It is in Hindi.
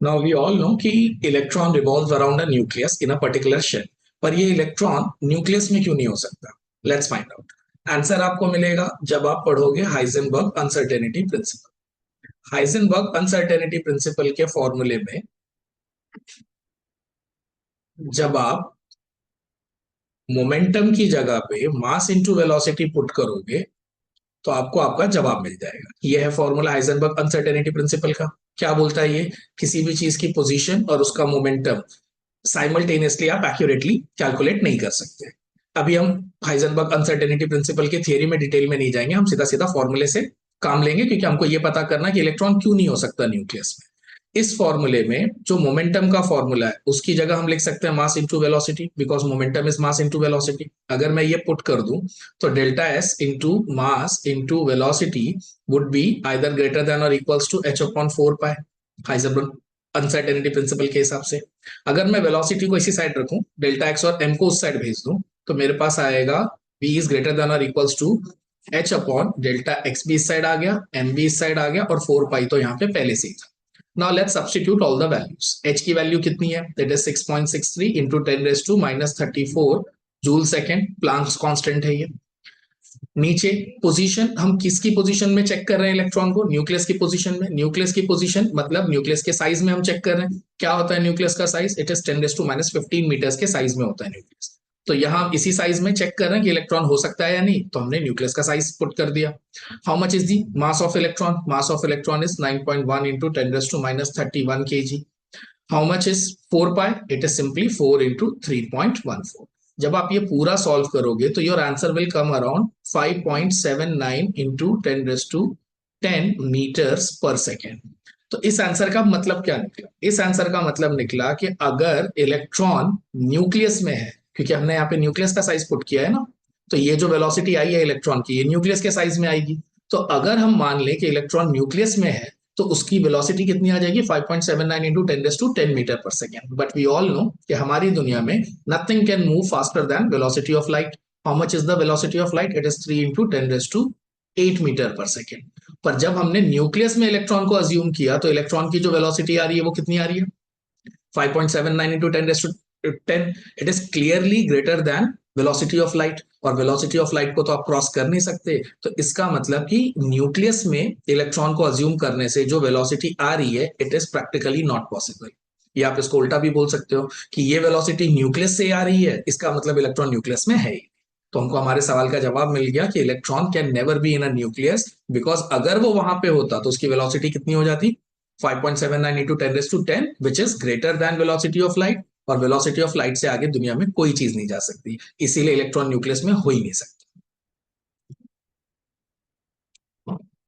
नाउ वी ऑल नो कि electron revolves around a nucleus in a particular shell, पर ये इलेक्ट्रॉन न्यूक्लियस में क्यों नहीं हो सकता? Let's find out. आंसर आपको मिलेगा जब आप पढ़ोगे Heisenberg uncertainty principal. Heisenberg uncertainty principle के फॉर्मूले में जब आप मोमेंटम की जगह पे मास इनटू वेलोसिटी पुट करोगे तो आपको आपका जवाब मिल जाएगा। यह है फॉर्मूला हाइजेनबर्ग अनसर्टेनिटी प्रिंसिपल का। क्या बोलता है ये? किसी भी चीज की पोजीशन और उसका मोमेंटम साइमल्टेनियसली आप एक्यूरेटली कैलकुलेट नहीं कर सकते। अभी हम हाइजेनबर्ग अनसर्टेनिटी प्रिंसिपल की थियरी में डिटेल में नहीं जाएंगे, हम सीधा सीधा फॉर्मूले से काम लेंगे, क्योंकि हमको ये पता करना कि इलेक्ट्रॉन क्यों नहीं हो सकता न्यूक्लियस में। इस फॉर्मूले में जो मोमेंटम का फॉर्मूला है उसकी जगह हम लिख सकते हैं mass into velocity, because momentum is mass into velocity. अगर मैं ये पुट कर दूं तो delta S into mass into velocity would be either greater than और equals to H upon 4 pi, Heisenberg uncertainty principle के हिसाब से। अगर मैं वेलोसिटी को इसी साइड रखूं, डेल्टा एक्स और एम को उस साइड भेज दूं, तो मेरे पास आएगा v इज ग्रेटर देन और equals to H upon delta X भी इस साइड आ गया, एम भी इस साइड आ गया, और 4 पाई तो यहाँ पे पहले से ही था। Now let's substitute all the values. H की वैल्यू कितनी है? That is 6.63 into 10 raised to minus 34 joule second, Planck's constant है ये। नीचे पोजीशन, हम किसकी पोजीशन में चेक कर रहे हैं इलेक्ट्रॉन को? न्यूक्लियस की पोजीशन में। न्यूक्लियस की पोजीशन मतलब न्यूक्लियस के साइज में हम चेक कर रहे हैं। क्या होता है न्यूक्लियस का size? It is 10 raised to minus 15 metres के साइज में होता है न्यूक्लियस। तो यहाँ इसी साइज में चेक कर रहे हैं कि इलेक्ट्रॉन हो सकता है या नहीं, तो हमने न्यूक्लियस का साइज पुट कर दिया। How much is the mass of electron? Mass of electron is 9.1 into 10 raised to minus 31 kg. How much is 4 pi? It is simply 4 into 3.14। जब आप ये पूरा सॉल्व करोगे तो your answer will come around 5.79 into 10 raised to 10 meters per second। तो इस आंसर का मतलब क्या निकला? इस आंसर का मतलब निकला कि अगर इलेक्ट्रॉन न्यूक्लियस में है, क्योंकि हमने यहाँ पे न्यूक्लियस का साइज पुट किया है ना, तो ये जो वेलोसिटी आई है इलेक्ट्रॉन की, ये न्यूक्लियस के साइज में आएगी। तो अगर हम मान लें कि इलेक्ट्रॉन न्यूक्लियस में है तो उसकी वेलोसिटी कितनी आ जाएगी? 5.79 into 10 raised to 10 metre per second. But we all know कि हमारी दुनिया में nothing can move faster than velocity of light. How much is the velocity of light? It is 3 into 10 raised to 8 metre per second. पर जब हमने न्यूक्लियस में इलेक्ट्रॉन को अज्यूम किया तो इलेक्ट्रॉन की जो वेलोसिटी आ रही है वो कितनी आ रही है? 5.79 into 10 raised to 10। It is clearly greater than velocity of light, और वेलोसिटी ऑफ लाइट को तो आप क्रॉस कर नहीं सकते। तो इसका मतलब कि न्यूक्लियस में इलेक्ट्रॉन को अज्यूम करने से जो वेलोसिटी आ रही है it is practically not possible. या आप इसको उल्टा भी बोल सकते हो कि ये वेलोसिटी न्यूक्लियस से आ रही है, इसका मतलब इलेक्ट्रॉन न्यूक्लियस में है ही। तो हमको हमारे सवाल का जवाब मिल गया कि electron can never be in a nucleus, because अगर वो वहां पे होता तो उसकी वेलोसिटी कितनी हो जाती? 5.79 into 10 raised to 10, which is greater than velocity of light, और वेलोसिटी ऑफ लाइट से आगे दुनिया में कोई चीज नहीं जा सकती, इसीलिए इलेक्ट्रॉन न्यूक्लियस में हो ही नहीं सकता।